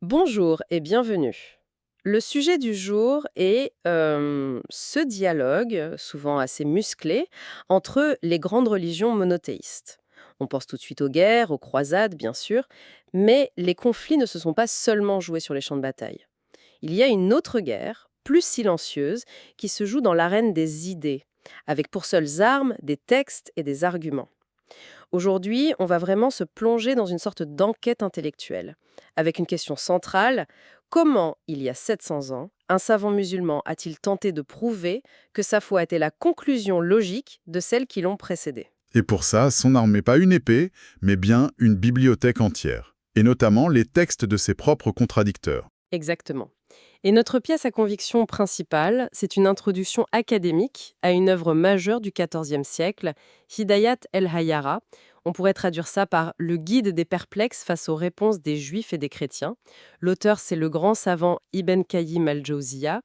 Bonjour et bienvenue. Le sujet du jour est ce dialogue, souvent assez musclé, entre les grandes religions monothéistes. On pense tout de suite aux guerres, aux croisades, bien sûr, mais les conflits ne se sont pas seulement joués sur les champs de bataille. Il y a une autre guerre, plus silencieuse, qui se joue dans l'arène des idées, avec pour seules armes des textes et des arguments. Aujourd'hui, on va vraiment se plonger dans une sorte d'enquête intellectuelle, avec une question centrale: comment, il y a 700 ans, un savant musulman a-t-il tenté de prouver que sa foi était la conclusion logique de celles qui l'ont précédée? Et pour ça, son arme n'est pas une épée, mais bien une bibliothèque entière, et notamment les textes de ses propres contradicteurs. Exactement. Et notre pièce à conviction principale, c'est une introduction académique à une œuvre majeure du XIVe siècle, Hidayat el-Hayara. On pourrait traduire ça par le guide des perplexes face aux réponses des juifs et des chrétiens. L'auteur, c'est le grand savant Ibn Qayyim al-Jawziyya.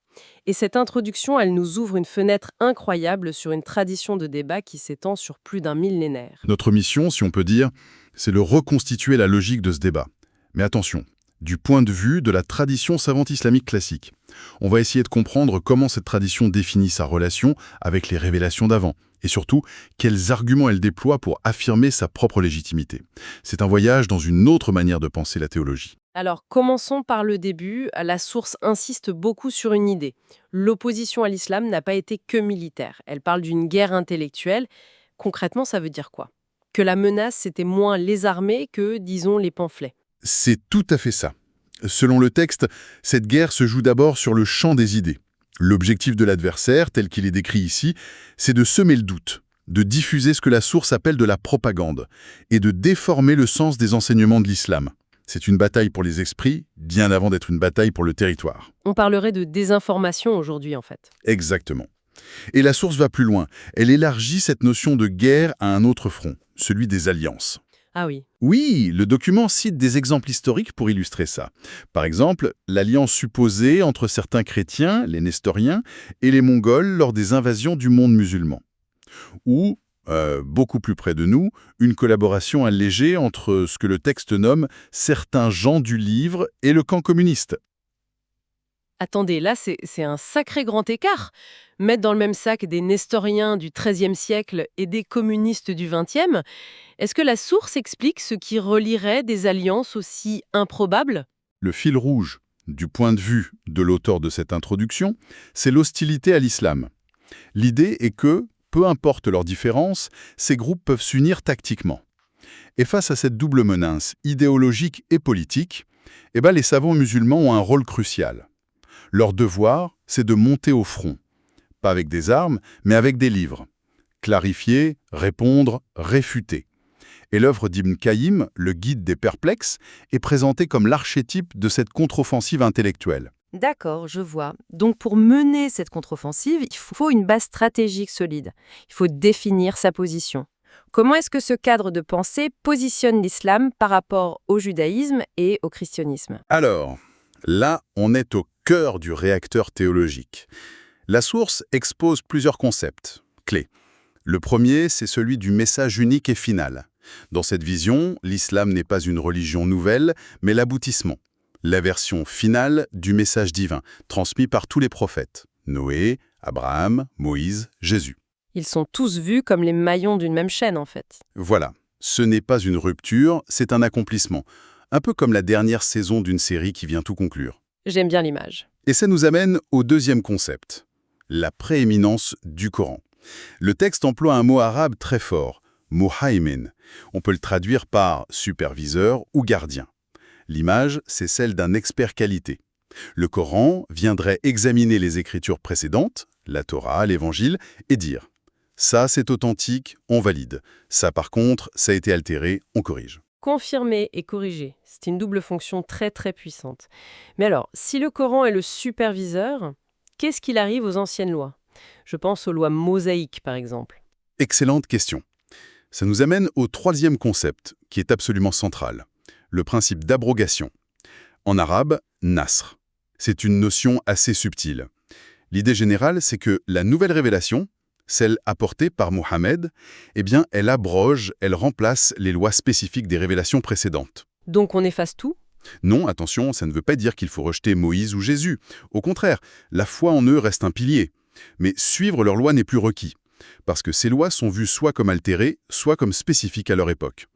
Et cette introduction, elle nous ouvre une fenêtre incroyable sur une tradition de débat qui s'étend sur plus d'un millénaire. Notre mission, si on peut dire, c'est de reconstituer la logique de ce débat. Mais attention, du point de vue de la tradition savante islamique classique. On va essayer de comprendre comment cette tradition définit sa relation avec les révélations d'avant, et surtout, quels arguments elle déploie pour affirmer sa propre légitimité. C'est un voyage dans une autre manière de penser la théologie. Alors, commençons par le début. La source insiste beaucoup sur une idée. L'opposition à l'islam n'a pas été que militaire. Elle parle d'une guerre intellectuelle. Concrètement, ça veut dire quoi? Que la menace, c'était moins les armées que, disons, les pamphlets. C'est tout à fait ça. Selon le texte, cette guerre se joue d'abord sur le champ des idées. L'objectif de l'adversaire, tel qu'il est décrit ici, c'est de semer le doute, de diffuser ce que la source appelle de la propagande, et de déformer le sens des enseignements de l'islam. C'est une bataille pour les esprits, bien avant d'être une bataille pour le territoire. On parlerait de désinformation aujourd'hui, en fait. Exactement. Et la source va plus loin. Elle élargit cette notion de guerre à un autre front, celui des alliances. Ah oui. Oui, le document cite des exemples historiques pour illustrer ça. Par exemple, l'alliance supposée entre certains chrétiens, les nestoriens, et les Mongols lors des invasions du monde musulman. Ou, beaucoup plus près de nous, une collaboration allégée entre ce que le texte nomme certains gens du livre et le camp communiste. Attendez, là, c'est un sacré grand écart. Mettre dans le même sac des nestoriens du XIIIe siècle et des communistes du XXe, est-ce que la source explique ce qui relierait des alliances aussi improbables? Le fil rouge, du point de vue de l'auteur de cette introduction, c'est l'hostilité à l'islam. L'idée est que, peu importe leurs différences, ces groupes peuvent s'unir tactiquement. Et face à cette double menace, idéologique et politique, les savants musulmans ont un rôle crucial. Leur devoir, c'est de monter au front. Pas avec des armes, mais avec des livres. Clarifier, répondre, réfuter. Et l'œuvre d'Ibn Qayyim, le guide des perplexes, est présentée comme l'archétype de cette contre-offensive intellectuelle. D'accord, je vois. Donc pour mener cette contre-offensive, il faut une base stratégique solide. Il faut définir sa position. Comment est-ce que ce cadre de pensée positionne l'islam par rapport au judaïsme et au christianisme? Alors, là, on est au cœur du réacteur théologique. La source expose plusieurs concepts clés. Le premier, c'est celui du message unique et final. Dans cette vision, l'islam n'est pas une religion nouvelle, mais l'aboutissement, la version finale du message divin, transmis par tous les prophètes, Noé, Abraham, Moïse, Jésus. Ils sont tous vus comme les maillons d'une même chaîne, en fait. Voilà, ce n'est pas une rupture, c'est un accomplissement, un peu comme la dernière saison d'une série qui vient tout conclure. J'aime bien l'image. Et ça nous amène au deuxième concept, la prééminence du Coran. Le texte emploie un mot arabe très fort, muhaymin. On peut le traduire par superviseur ou gardien. L'image, c'est celle d'un expert qualité. Le Coran viendrait examiner les écritures précédentes, la Torah, l'Évangile, et dire « ça c'est authentique, on valide. Ça par contre, ça a été altéré, on corrige ». Confirmer et corriger, c'est une double fonction très très puissante. Mais alors, si le Coran est le superviseur, qu'est-ce qu'il arrive aux anciennes lois? Je pense aux lois mosaïques, par exemple. Excellente question. Ça nous amène au troisième concept, qui est absolument central, le principe d'abrogation. En arabe, nasr. C'est une notion assez subtile. L'idée générale, c'est que la nouvelle révélation, celle apportée par Mohammed, elle abroge, elle remplace les lois spécifiques des révélations précédentes. Donc on efface tout? Non, attention, ça ne veut pas dire qu'il faut rejeter Moïse ou Jésus. Au contraire, la foi en eux reste un pilier. Mais suivre leurs lois n'est plus requis, parce que ces lois sont vues soit comme altérées, soit comme spécifiques à leur époque.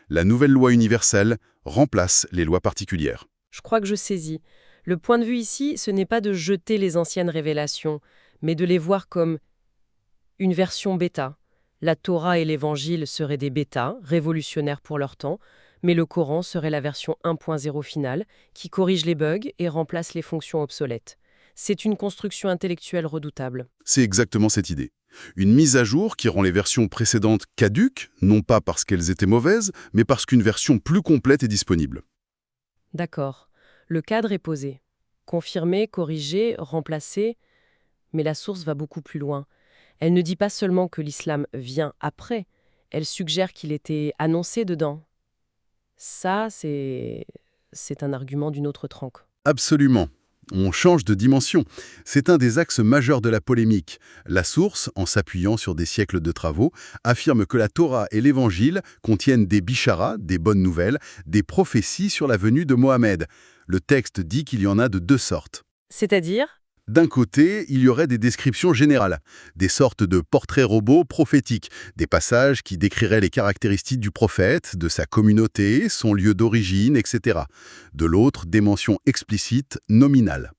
La nouvelle loi universelle remplace les lois particulières. Je crois que je saisis. Le point de vue ici, ce n'est pas de jeter les anciennes révélations, mais de les voir comme une version bêta. La Torah et l'Évangile seraient des bêtas, révolutionnaires pour leur temps, mais le Coran serait la version 1.0 finale, qui corrige les bugs et remplace les fonctions obsolètes. C'est une construction intellectuelle redoutable. C'est exactement cette idée. Une mise à jour qui rend les versions précédentes caduques, non pas parce qu'elles étaient mauvaises, mais parce qu'une version plus complète est disponible. D'accord. Le cadre est posé. Confirmé, corrigé, remplacé, mais la source va beaucoup plus loin. Elle ne dit pas seulement que l'islam vient après, elle suggère qu'il était annoncé dedans. Ça, c'est un argument d'une autre trempe. Absolument. On change de dimension. C'est un des axes majeurs de la polémique. La source, en s'appuyant sur des siècles de travaux, affirme que la Torah et l'Évangile contiennent des bisharas, des bonnes nouvelles, des prophéties sur la venue de Mohammed. Le texte dit qu'il y en a de deux sortes. C'est-à-dire? D'un côté, il y aurait des descriptions générales, des sortes de portraits robots prophétiques, des passages qui décriraient les caractéristiques du prophète, de sa communauté, son lieu d'origine, etc. De l'autre, des mentions explicites, nominales.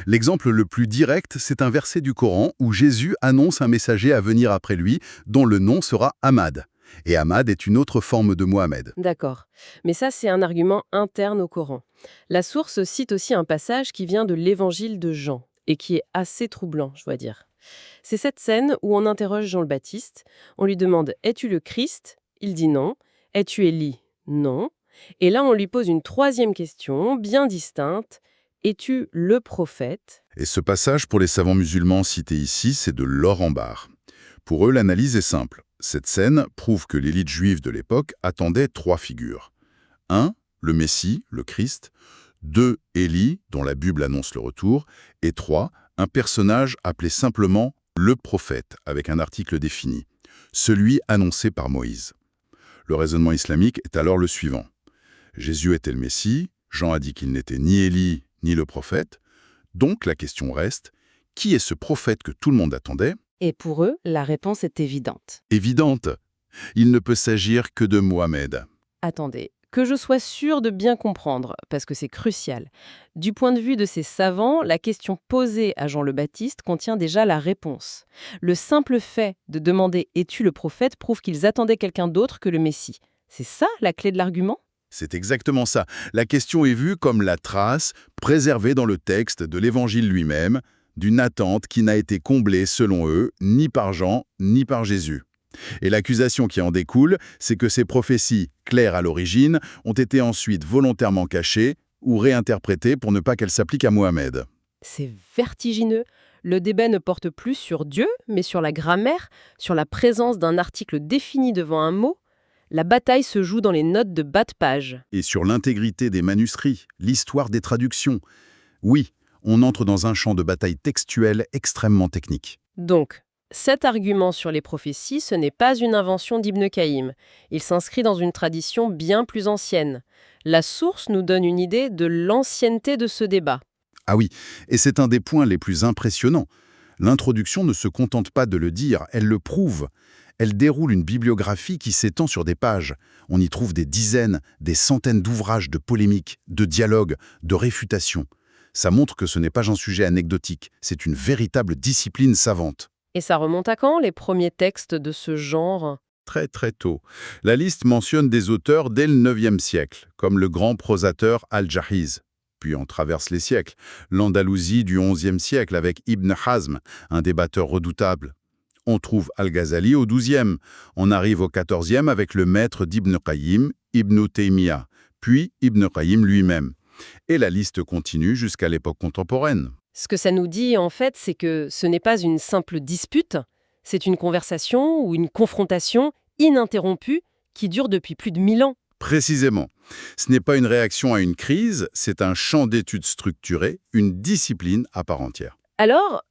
L'exemple le plus direct, c'est un verset du Coran où Jésus annonce un messager à venir après lui, dont le nom sera Ahmad. Et Ahmad est une autre forme de Mohammed. D'accord. Mais ça, c'est un argument interne au Coran. La source cite aussi un passage qui vient de l'Évangile de Jean, et qui est assez troublant, je dois dire. C'est cette scène où on interroge Jean le Baptiste, on lui demande « Es-tu le Christ ?» Il dit non. « Es-tu Élie ?» Non. Et là, on lui pose une troisième question, bien distincte. « Es-tu le prophète ?» Et ce passage, pour les savants musulmans cités ici, c'est de l'or en barre. Pour eux, l'analyse est simple. Cette scène prouve que l'élite juive de l'époque attendait trois figures. 1. Le Messie, le Christ. 2. Élie, dont la Bible annonce le retour. Et 3. Un personnage appelé simplement le prophète, avec un article défini. Celui annoncé par Moïse. Le raisonnement islamique est alors le suivant. Jésus était le Messie, Jean a dit qu'il n'était ni Élie ni le prophète. Donc la question reste, qui est ce prophète que tout le monde attendait ? Et pour eux, la réponse est évidente. Évidente. Il ne peut s'agir que de Mohammed. Attendez, que je sois sûre de bien comprendre, parce que c'est crucial. Du point de vue de ces savants, la question posée à Jean le Baptiste contient déjà la réponse. Le simple fait de demander « Es-tu le prophète ?» prouve qu'ils attendaient quelqu'un d'autre que le Messie. C'est ça la clé de l'argument ? C'est exactement ça. La question est vue comme la trace, préservée dans le texte de l'Évangile lui-même, d'une attente qui n'a été comblée, selon eux, ni par Jean, ni par Jésus. Et l'accusation qui en découle, c'est que ces prophéties, claires à l'origine, ont été ensuite volontairement cachées ou réinterprétées pour ne pas qu'elles s'appliquent à Mohammed. C'est vertigineux. Le débat ne porte plus sur Dieu, mais sur la grammaire, sur la présence d'un article défini devant un mot. La bataille se joue dans les notes de bas de page. Et sur l'intégrité des manuscrits, l'histoire des traductions. Oui, on entre dans un champ de bataille textuel extrêmement technique. Donc, cet argument sur les prophéties, ce n'est pas une invention d'Ibn Qayyim. Il s'inscrit dans une tradition bien plus ancienne. La source nous donne une idée de l'ancienneté de ce débat. Ah oui, et c'est un des points les plus impressionnants. L'introduction ne se contente pas de le dire, elle le prouve. Elle déroule une bibliographie qui s'étend sur des pages. On y trouve des dizaines, des centaines d'ouvrages de polémiques, de dialogues, de réfutations. Ça montre que ce n'est pas un sujet anecdotique, c'est une véritable discipline savante. Et ça remonte à quand, les premiers textes de ce genre ? Très très tôt. La liste mentionne des auteurs dès le IXe siècle, comme le grand prosateur Al-Jahiz. Puis on traverse les siècles. L'Andalousie du XIe siècle avec Ibn Hazm, un débatteur redoutable. On trouve Al-Ghazali au XIIe. On arrive au XIVe avec le maître d'Ibn Qayyim, Ibn Taymiyyah, puis Ibn Qayyim lui-même. Et la liste continue jusqu'à l'époque contemporaine. Ce que ça nous dit, en fait, c'est que ce n'est pas une simple dispute, c'est une conversation ou une confrontation ininterrompue qui dure depuis plus de 1000 ans. Précisément. Ce n'est pas une réaction à une crise, c'est un champ d'études structuré, une discipline à part entière. Alors,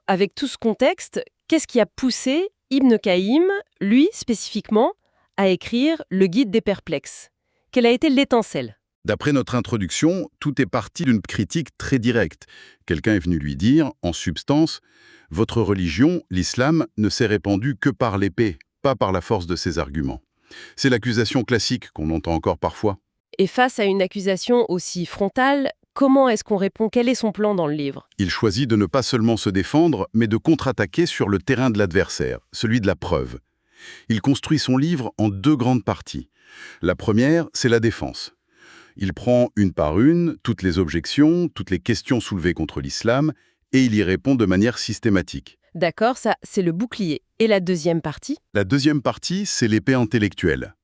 avec tout ce contexte, qu'est-ce qui a poussé Ibn Qayyim, lui spécifiquement, à écrire le Guide des perplexes ? Quelle a été l'étincelle ? D'après notre introduction, tout est parti d'une critique très directe. Quelqu'un est venu lui dire, en substance, votre religion, l'islam, ne s'est répandue que par l'épée, pas par la force de ses arguments. C'est l'accusation classique qu'on entend encore parfois. Et face à une accusation aussi frontale, comment est-ce qu'on répond? Quel est son plan dans le livre? Il choisit de ne pas seulement se défendre, mais de contre-attaquer sur le terrain de l'adversaire, celui de la preuve. Il construit son livre en deux grandes parties. La première, c'est la défense. Il prend une par une toutes les objections, toutes les questions soulevées contre l'islam, et il y répond de manière systématique. D'accord, ça, c'est le bouclier. Et la deuxième partie? La deuxième partie, c'est l'épée intellectuelle.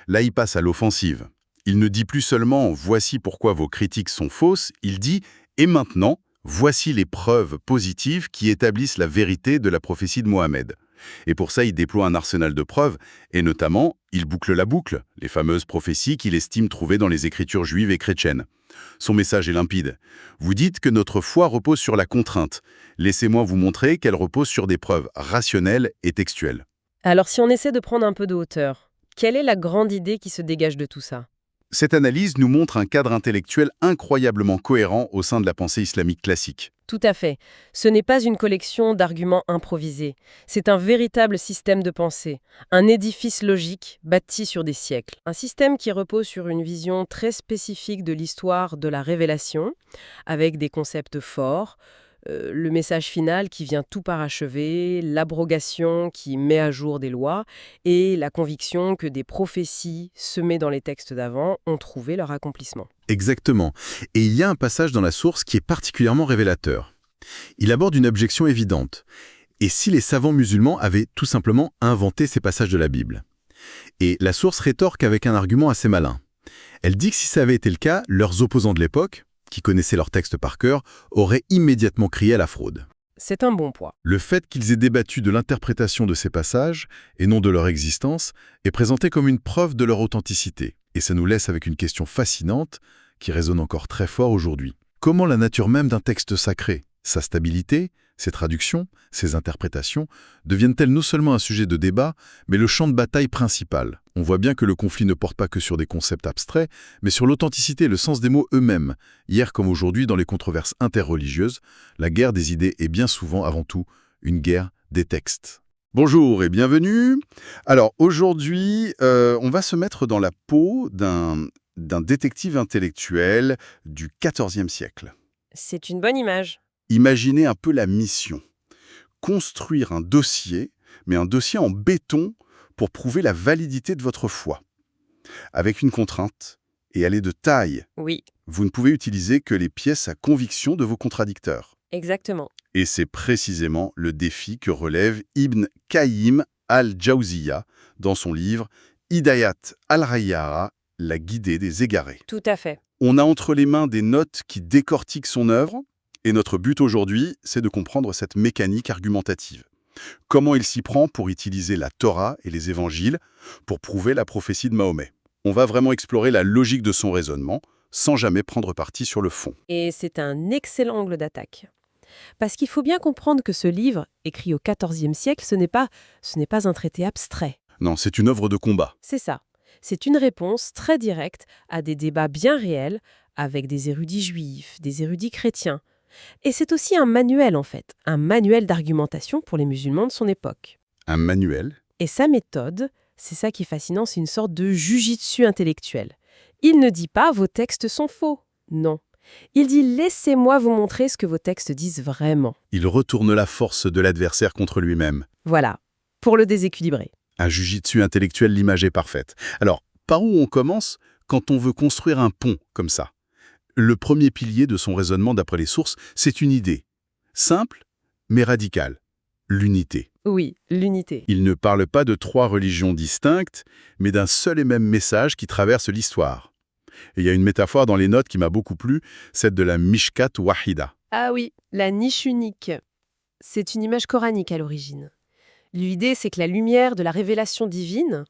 Là, il passe à l'offensive. Il ne dit plus seulement « voici pourquoi vos critiques sont fausses », il dit « et maintenant, voici les preuves positives qui établissent la vérité de la prophétie de Mohammed ». Et pour ça, il déploie un arsenal de preuves, et notamment, il boucle la boucle, les fameuses prophéties qu'il estime trouver dans les écritures juives et chrétiennes. Son message est limpide. Vous dites que notre foi repose sur la contrainte. Laissez-moi vous montrer qu'elle repose sur des preuves rationnelles et textuelles. Alors si on essaie de prendre un peu de hauteur, quelle est la grande idée qui se dégage de tout ça? Cette analyse nous montre un cadre intellectuel incroyablement cohérent au sein de la pensée islamique classique. Tout à fait. Ce n'est pas une collection d'arguments improvisés. C'est un véritable système de pensée, un édifice logique bâti sur des siècles. Un système qui repose sur une vision très spécifique de l'histoire de la révélation, avec des concepts forts, le message final qui vient tout parachever, l'abrogation qui met à jour des lois, et la conviction que des prophéties semées dans les textes d'avant ont trouvé leur accomplissement. Exactement. Et il y a un passage dans la source qui est particulièrement révélateur. Il aborde une objection évidente. Et si les savants musulmans avaient tout simplement inventé ces passages de la Bible? Et la source rétorque avec un argument assez malin. Elle dit que si ça avait été le cas, leurs opposants de l'époque, qui connaissaient leurs textes par cœur, auraient immédiatement crié à la fraude. C'est un bon point. Le fait qu'ils aient débattu de l'interprétation de ces passages, et non de leur existence, est présenté comme une preuve de leur authenticité. Et ça nous laisse avec une question fascinante, qui résonne encore très fort aujourd'hui. Comment la nature même d'un texte sacré, sa stabilité, ses traductions, ses interprétations, deviennent-elles non seulement un sujet de débat, mais le champ de bataille principal? On voit bien que le conflit ne porte pas que sur des concepts abstraits, mais sur l'authenticité et le sens des mots eux-mêmes. Hier comme aujourd'hui dans les controverses interreligieuses, la guerre des idées est bien souvent avant tout une guerre des textes. Bonjour et bienvenue. Alors aujourd'hui, on va se mettre dans la peau d'un détective intellectuel du XIVe siècle. C'est une bonne image. Imaginez un peu la mission. Construire un dossier, mais un dossier en béton pour prouver la validité de votre foi. Avec une contrainte, et elle est de taille. Oui, Vous ne pouvez utiliser que les pièces à conviction de vos contradicteurs. exactement. Et c'est précisément le défi que relève Ibn Qayyim al-Jawziyya dans son livre Hidayat al-Rayyara, la guidée des égarés. Tout à fait. On a entre les mains des notes qui décortiquent son œuvre, et notre but aujourd'hui, c'est de comprendre cette mécanique argumentative. Comment il s'y prend pour utiliser la Torah et les évangiles pour prouver la prophétie de Mahomet. On va vraiment explorer la logique de son raisonnement, sans jamais prendre parti sur le fond. Et c'est un excellent angle d'attaque. Parce qu'il faut bien comprendre que ce livre, écrit au XIVe siècle, ce n'est pas un traité abstrait. Non, c'est une œuvre de combat. C'est ça. C'est une réponse très directe à des débats bien réels avec des érudits juifs, des érudits chrétiens. Et c'est aussi un manuel en fait, un manuel d'argumentation pour les musulmans de son époque. Un manuel. Et sa méthode, c'est ça qui est fascinant, c'est une sorte de jujitsu intellectuel. Il ne dit pas « vos textes sont faux ». Non. Il dit « laissez-moi vous montrer ce que vos textes disent vraiment Il retourne la force de l'adversaire contre lui-même. ». Voilà, pour le déséquilibrer. Un jujitsu intellectuel, l'image est parfaite. Alors, par où on commence quand on veut construire un pont comme ça? Le premier pilier de son raisonnement d'après les sources, c'est une idée. Simple, mais radicale. L'unité. Oui, l'unité. Il ne parle pas de trois religions distinctes, mais d'un seul et même message qui traverse l'histoire. Et il y a une métaphore dans les notes qui m'a beaucoup plu, celle de la Mishkat Wahida. Ah oui, la niche unique. C'est une image coranique à l'origine. L'idée, c'est que la lumière de la révélation divine,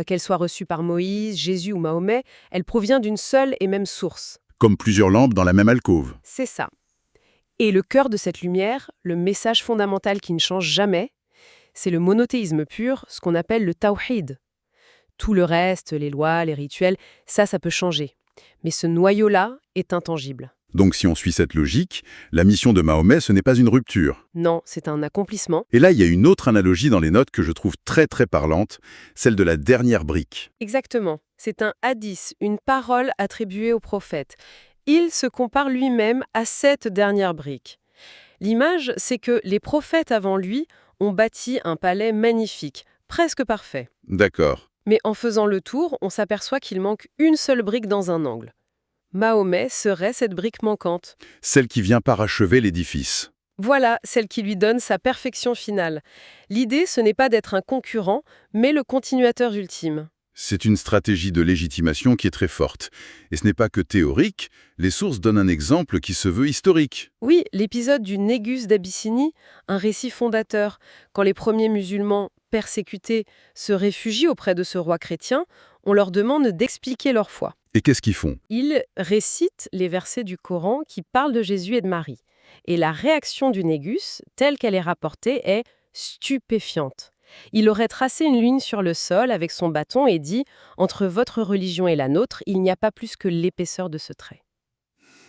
qu'elle soit reçue par Moïse, Jésus ou Mahomet, elle provient d'une seule et même source. Comme plusieurs lampes dans la même alcôve. C'est ça. Et le cœur de cette lumière, le message fondamental qui ne change jamais, c'est le monothéisme pur, ce qu'on appelle le tawhid. Tout le reste, les lois, les rituels, ça peut changer. Mais ce noyau-là est intangible. Donc si on suit cette logique, la mission de Mahomet, ce n'est pas une rupture. Non, c'est un accomplissement. Et là, il y a une autre analogie dans les notes que je trouve très très parlante, celle de la dernière brique. Exactement. C'est un hadith, une parole attribuée au prophète. Il se compare lui-même à cette dernière brique. L'image, c'est que les prophètes avant lui ont bâti un palais magnifique, presque parfait. D'accord. Mais en faisant le tour, on s'aperçoit qu'il manque une seule brique dans un angle. Mahomet serait cette brique manquante. Celle qui vient parachever l'édifice. Voilà, celle qui lui donne sa perfection finale. L'idée, ce n'est pas d'être un concurrent, mais le continuateur ultime. C'est une stratégie de légitimation qui est très forte. Et ce n'est pas que théorique, les sources donnent un exemple qui se veut historique. Oui, l'épisode du Négus d'Abyssinie, un récit fondateur. Quand les premiers musulmans persécutés se réfugient auprès de ce roi chrétien, on leur demande d'expliquer leur foi. Et qu'est-ce qu'ils font? Ils récitent les versets du Coran qui parlent de Jésus et de Marie. Et la réaction du Négus, telle qu'elle est rapportée, est stupéfiante. Il aurait tracé une ligne sur le sol avec son bâton et dit « Entre votre religion et la nôtre, il n'y a pas plus que l'épaisseur de ce trait. »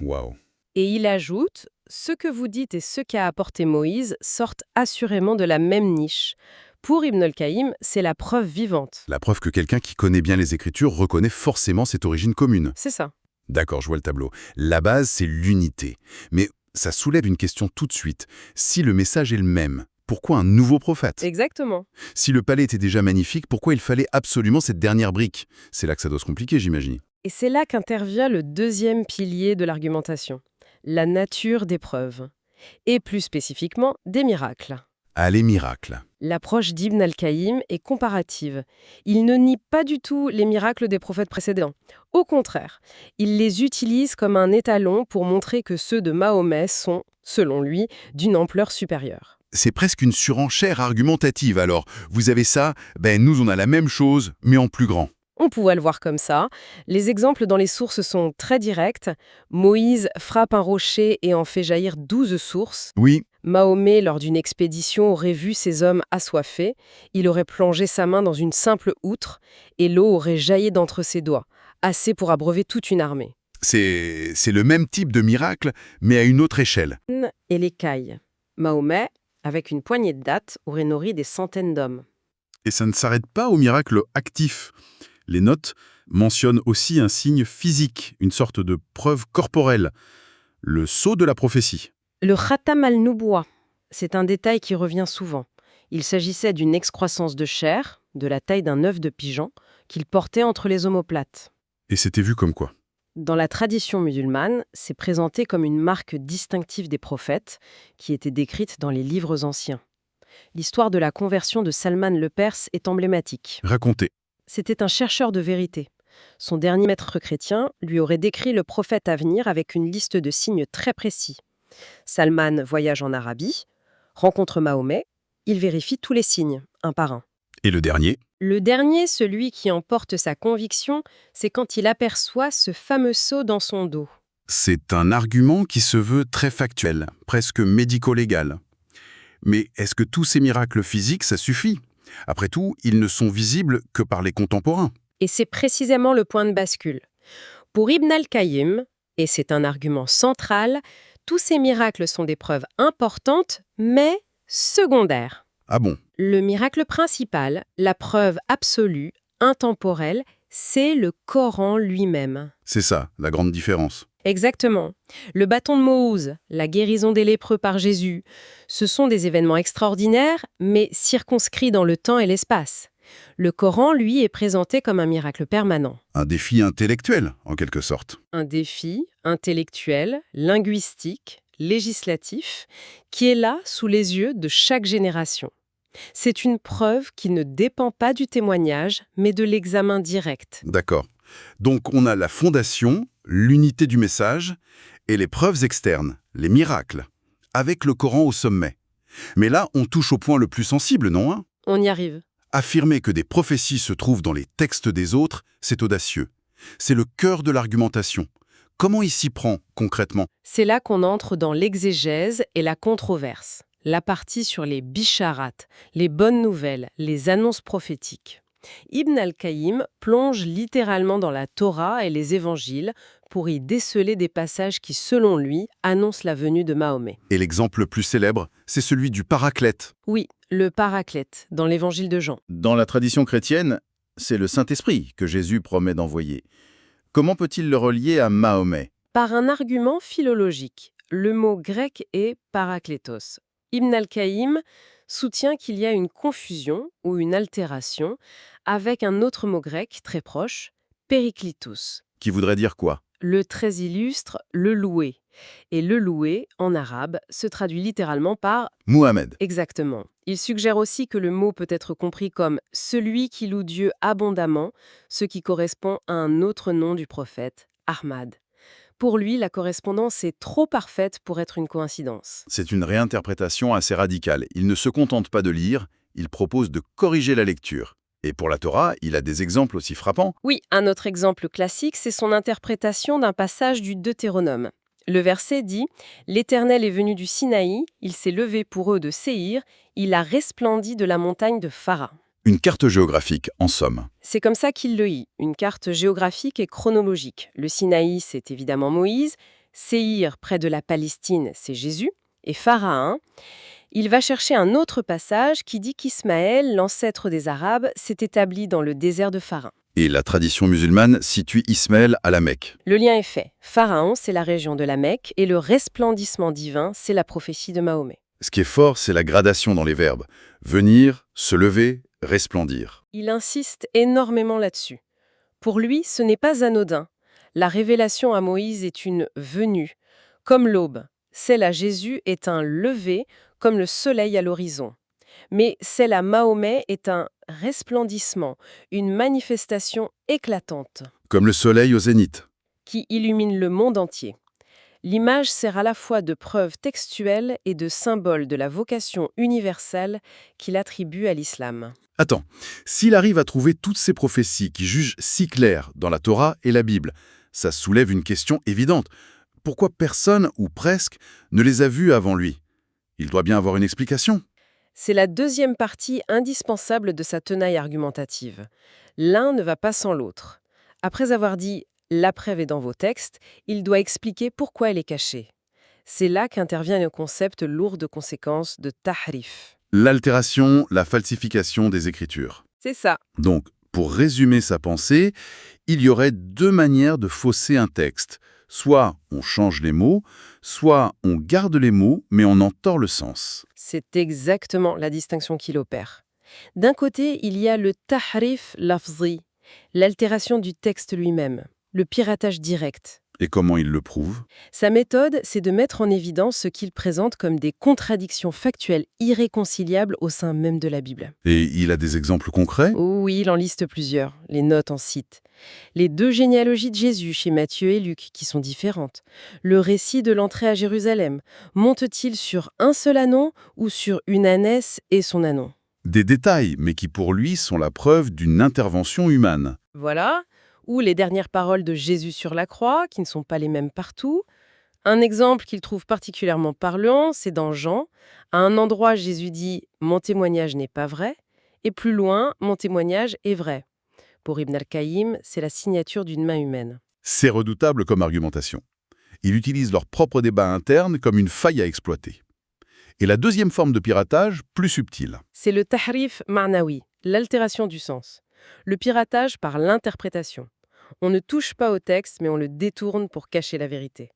Waouh. Et il ajoute « Ce que vous dites et ce qu'a apporté Moïse sortent assurément de la même niche. » Pour Ibn al-Qayyim, c'est la preuve vivante. La preuve que quelqu'un qui connaît bien les Écritures reconnaît forcément cette origine commune. C'est ça. D'accord, je vois le tableau. La base, c'est l'unité. Mais ça soulève une question tout de suite. Si le message est le même, pourquoi un nouveau prophète? Exactement. Si le palais était déjà magnifique, pourquoi il fallait absolument cette dernière brique? C'est là que ça doit se compliquer, j'imagine. Et c'est là qu'intervient le deuxième pilier de l'argumentation, la nature des preuves. Et plus spécifiquement, des miracles. Ah, les miracles. L'approche d'Ibn al-Qayyim est comparative. Il ne nie pas du tout les miracles des prophètes précédents. Au contraire, il les utilise comme un étalon pour montrer que ceux de Mahomet sont, selon lui, d'une ampleur supérieure. C'est presque une surenchère argumentative alors. Vous avez ça, nous on a la même chose, mais en plus grand. On pouvait le voir comme ça. Les exemples dans les sources sont très directs. Moïse frappe un rocher et en fait jaillir 12 sources. Oui, Mahomet, lors d'une expédition, aurait vu ces hommes assoiffés. Il aurait plongé sa main dans une simple outre et l'eau aurait jailli d'entre ses doigts, assez pour abreuver toute une armée. c'est le même type de miracle, mais à une autre échelle. Et l'écaille. Mahomet, avec une poignée de dattes, aurait nourri des centaines d'hommes. Et ça ne s'arrête pas au miracle actif. Les notes mentionnent aussi un signe physique, une sorte de preuve corporelle, le sceau de la prophétie. Le Khatam al-Nubuwa, c'est un détail qui revient souvent. Il s'agissait d'une excroissance de chair, de la taille d'un œuf de pigeon, qu'il portait entre les omoplates. Et c'était vu comme quoi? Dans la tradition musulmane, c'est présenté comme une marque distinctive des prophètes, qui était décrite dans les livres anciens. L'histoire de la conversion de Salman le Perse est emblématique. Racontez. C'était un chercheur de vérité. Son dernier maître chrétien lui aurait décrit le prophète à venir avec une liste de signes très précis. Salman voyage en Arabie, rencontre Mahomet, il vérifie tous les signes, un par un. Et le dernier? Le dernier, celui qui emporte sa conviction, c'est quand il aperçoit ce fameux sceau dans son dos. C'est un argument qui se veut très factuel, presque médico-légal. Mais est-ce que tous ces miracles physiques, ça suffit? Après tout, ils ne sont visibles que par les contemporains. Et c'est précisément le point de bascule. Pour Ibn al-Qayyim, et c'est un argument central, tous ces miracles sont des preuves importantes, mais secondaires. Ah bon? Le miracle principal, la preuve absolue, intemporelle, c'est le Coran lui-même. C'est ça, la grande différence. Exactement. Le bâton de Moïse, la guérison des lépreux par Jésus, ce sont des événements extraordinaires, mais circonscrits dans le temps et l'espace. Le Coran, lui, est présenté comme un miracle permanent. Un défi intellectuel, en quelque sorte. Un défi intellectuel, linguistique, législatif, qui est là sous les yeux de chaque génération. C'est une preuve qui ne dépend pas du témoignage, mais de l'examen direct. D'accord. Donc on a la fondation, l'unité du message, et les preuves externes, les miracles, avec le Coran au sommet. Mais là, on touche au point le plus sensible, non hein? On y arrive. Affirmer que des prophéties se trouvent dans les textes des autres, c'est audacieux. C'est le cœur de l'argumentation. Comment il s'y prend, concrètement? C'est là qu'on entre dans l'exégèse et la controverse. La partie sur les bisharat, les bonnes nouvelles, les annonces prophétiques. Ibn al-Qayyim plonge littéralement dans la Torah et les évangiles pour y déceler des passages qui, selon lui, annoncent la venue de Mahomet. Et l'exemple le plus célèbre, c'est celui du Paraclète. Oui, le Paraclète, dans l'évangile de Jean. Dans la tradition chrétienne, c'est le Saint-Esprit que Jésus promet d'envoyer. Comment peut-il le relier à Mahomet? Par un argument philologique, le mot grec est paraklétos. Ibn al-Qayyim soutient qu'il y a une confusion ou une altération avec un autre mot grec très proche, périklitos. Qui voudrait dire quoi? Le très illustre, le loué. Et le loué, en arabe, se traduit littéralement par Muhammad. exactement. Il suggère aussi que le mot peut être compris comme celui qui loue Dieu abondamment, ce qui correspond à un autre nom du prophète, Ahmad. Pour lui, la correspondance est trop parfaite pour être une coïncidence. C'est une réinterprétation assez radicale. Il ne se contente pas de lire, il propose de corriger la lecture. Et pour la Torah, il a des exemples aussi frappants. Oui, un autre exemple classique, c'est son interprétation d'un passage du Deutéronome. Le verset dit « L'Éternel est venu du Sinaï, il s'est levé pour eux de Séhir, il a resplendi de la montagne de Phara. » Une carte géographique, en somme. C'est comme ça qu'il le lit, une carte géographique et chronologique. Le Sinaï, c'est évidemment Moïse, Séhir, près de la Palestine, c'est Jésus, et Pharaon. Il va chercher un autre passage qui dit qu'Ismaël, l'ancêtre des Arabes, s'est établi dans le désert de Pharaon. Et la tradition musulmane situe Ismaël à la Mecque. Le lien est fait. Pharaon, c'est la région de la Mecque, et le resplendissement divin, c'est la prophétie de Mahomet. Ce qui est fort, c'est la gradation dans les verbes. Venir, se lever, resplendir. Il insiste énormément là-dessus. Pour lui, ce n'est pas anodin. La révélation à Moïse est une venue, comme l'aube. Celle à Jésus est un lever, comme le soleil à l'horizon. Mais celle à Mahomet est un resplendissement, une manifestation éclatante, Comme le soleil au zénith. qui illumine le monde entier. L'image sert à la fois de preuve textuelle et de symbole de la vocation universelle qu'il attribue à l'islam. Attends, s'il arrive à trouver toutes ces prophéties qui jugent si claires dans la Torah et la Bible, ça soulève une question évidente. Pourquoi personne, ou presque, ne les a vues avant lui? Il doit bien avoir une explication. C'est la deuxième partie indispensable de sa tenaille argumentative. L'un ne va pas sans l'autre. Après avoir dit « la preuve est dans vos textes », il doit expliquer pourquoi elle est cachée. C'est là qu'intervient le concept lourd de conséquences de tahrif. L'altération, la falsification des Écritures. C'est ça. Donc, pour résumer sa pensée, il y aurait deux manières de fausser un texte. Soit on change les mots, soit on garde les mots, mais on en tord le sens. C'est exactement la distinction qu'il opère. D'un côté, il y a le tahrif lafzi, l'altération du texte lui-même, le piratage direct. Et comment il le prouve? Sa méthode, c'est de mettre en évidence ce qu'il présente comme des contradictions factuelles irréconciliables au sein même de la Bible. Et il a des exemples concrets? Oh oui, il en liste plusieurs, les notes en cite. Les deux généalogies de Jésus chez Matthieu et Luc, qui sont différentes. Le récit de l'entrée à Jérusalem, monte-t-il sur un seul anon ou sur une ânesse et son anon? Des détails, mais qui pour lui sont la preuve d'une intervention humaine. Voilà. Ou les dernières paroles de Jésus sur la croix, qui ne sont pas les mêmes partout. Un exemple qu'il trouve particulièrement parlant, c'est dans Jean. À un endroit, Jésus dit « Mon témoignage n'est pas vrai », et plus loin, « Mon témoignage est vrai ». Pour Ibn al-Qayyim, c'est la signature d'une main humaine. C'est redoutable comme argumentation. Il utilise leur propre débat interne comme une faille à exploiter. Et la deuxième forme de piratage, plus subtile. C'est le tahrif ma'nawi, l'altération du sens. Le piratage par l'interprétation. On ne touche pas au texte, mais on le détourne pour cacher la vérité.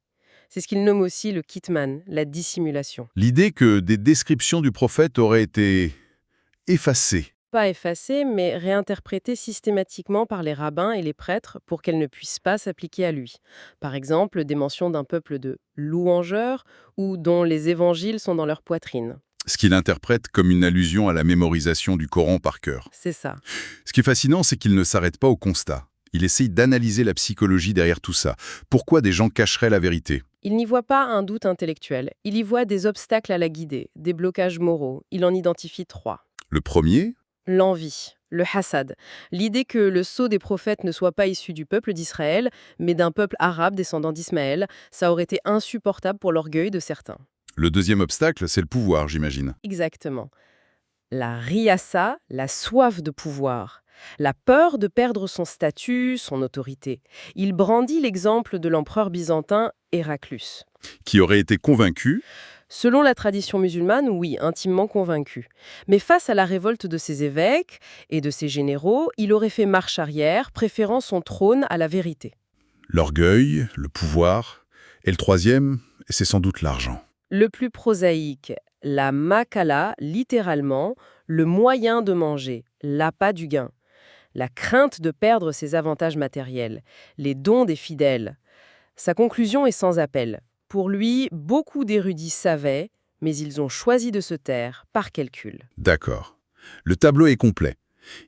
C'est ce qu'il nomme aussi le kitman, la dissimulation. L'idée que des descriptions du prophète auraient été effacées. Pas effacées, mais réinterprétées systématiquement par les rabbins et les prêtres pour qu'elles ne puissent pas s'appliquer à lui. Par exemple, des mentions d'un peuple de louangeurs ou dont les évangiles sont dans leur poitrine. Ce qu'il interprète comme une allusion à la mémorisation du Coran par cœur. C'est ça. Ce qui est fascinant, c'est qu'il ne s'arrête pas au constat. Il essaye d'analyser la psychologie derrière tout ça. Pourquoi des gens cacheraient la vérité? Il n'y voit pas un doute intellectuel. Il y voit des obstacles à la guider, des blocages moraux. Il en identifie 3. Le premier, L'envie, le hassad. L'idée que le sceau des prophètes ne soit pas issu du peuple d'Israël, mais d'un peuple arabe descendant d'Ismaël, ça aurait été insupportable pour l'orgueil de certains. le deuxième obstacle, c'est le pouvoir, j'imagine. Exactement. La riyasa, la soif de pouvoir. La peur de perdre son statut, son autorité. Il brandit l'exemple de l'empereur byzantin Héraclius. Qui aurait été convaincu. Selon la tradition musulmane, oui, intimement convaincu. Mais face à la révolte de ses évêques et de ses généraux, il aurait fait marche arrière, préférant son trône à la vérité. L'orgueil, le pouvoir. Et le troisième, c'est sans doute l'argent. Le plus prosaïque, la makala, littéralement, le moyen de manger, l'appât du gain. La crainte de perdre ses avantages matériels, les dons des fidèles. Sa conclusion est sans appel. Pour lui, beaucoup d'érudits savaient, mais ils ont choisi de se taire par calcul. D'accord. Le tableau est complet.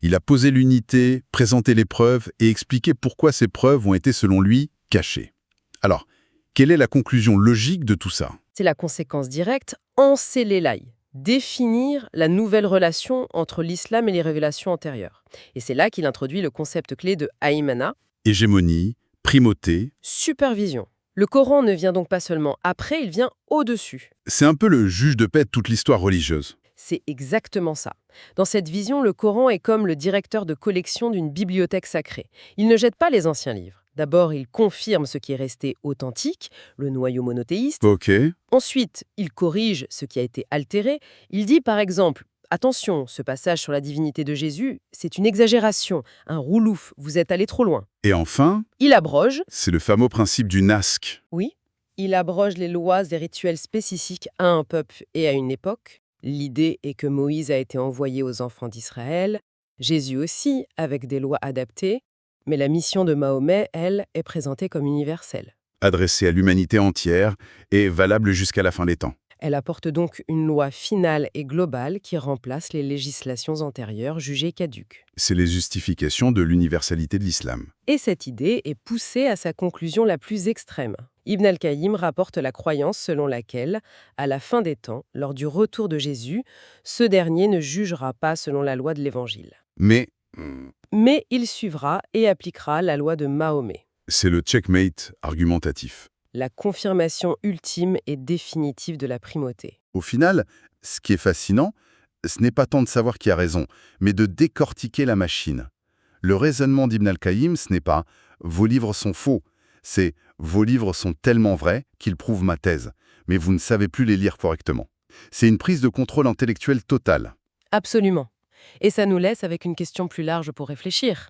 Il a posé l'unité, présenté les preuves et expliqué pourquoi ces preuves ont été, selon lui, cachées. Alors, quelle est la conclusion logique de tout ça? C'est la conséquence directe, enseller l'ail, définir la nouvelle relation entre l'islam et les révélations antérieures. Et c'est là qu'il introduit le concept clé de haïmana, Hégémonie, primauté. supervision. Le Coran ne vient donc pas seulement après, il vient au-dessus. C'est un peu le juge de paix de toute l'histoire religieuse. C'est exactement ça. Dans cette vision, le Coran est comme le directeur de collection d'une bibliothèque sacrée. Il ne jette pas les anciens livres. D'abord, il confirme ce qui est resté authentique, le noyau monothéiste. Ok. Ensuite, il corrige ce qui a été altéré. Il dit par exemple « Attention, ce passage sur la divinité de Jésus, c'est une exagération, un roulouf, vous êtes allé trop loin. Et enfin, » Il abroge, c'est le fameux principe du nasque. oui, il abroge les lois et rituels spécifiques à un peuple et à une époque. L'idée est que Moïse a été envoyé aux enfants d'Israël, Jésus aussi, avec des lois adaptées, mais la mission de Mahomet, elle, est présentée comme universelle. Adressé à l'humanité entière et valable jusqu'à la fin des temps. Elle apporte donc une loi finale et globale qui remplace les législations antérieures jugées caduques. C'est les justifications de l'universalité de l'islam. Et cette idée est poussée à sa conclusion la plus extrême. Ibn al-Qayyim rapporte la croyance selon laquelle, à la fin des temps, lors du retour de Jésus, ce dernier ne jugera pas selon la loi de l'Évangile. Mais Mais il suivra et appliquera la loi de Mahomet. c'est le checkmate argumentatif. La confirmation ultime et définitive de la primauté. Au final, ce qui est fascinant, ce n'est pas tant de savoir qui a raison, mais de décortiquer la machine. Le raisonnement d'Ibn al-Qayyim, ce n'est pas « vos livres sont faux », c'est « vos livres sont tellement vrais qu'ils prouvent ma thèse, mais vous ne savez plus les lire correctement ». C'est une prise de contrôle intellectuel totale. Absolument. Et ça nous laisse avec une question plus large pour réfléchir.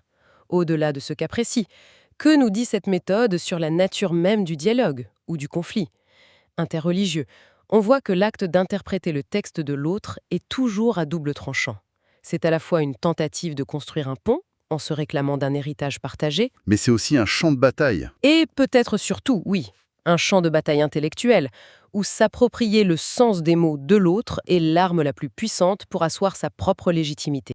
Au-delà de ce cas précis, que nous dit cette méthode sur la nature même du dialogue ou du conflit interreligieux? On voit que l'acte d'interpréter le texte de l'autre est toujours à double tranchant. C'est à la fois une tentative de construire un pont, en se réclamant d'un héritage partagé, Mais c'est aussi un champ de bataille. et peut-être surtout, oui, un champ de bataille intellectuelle, où s'approprier le sens des mots de l'autre est l'arme la plus puissante pour asseoir sa propre légitimité.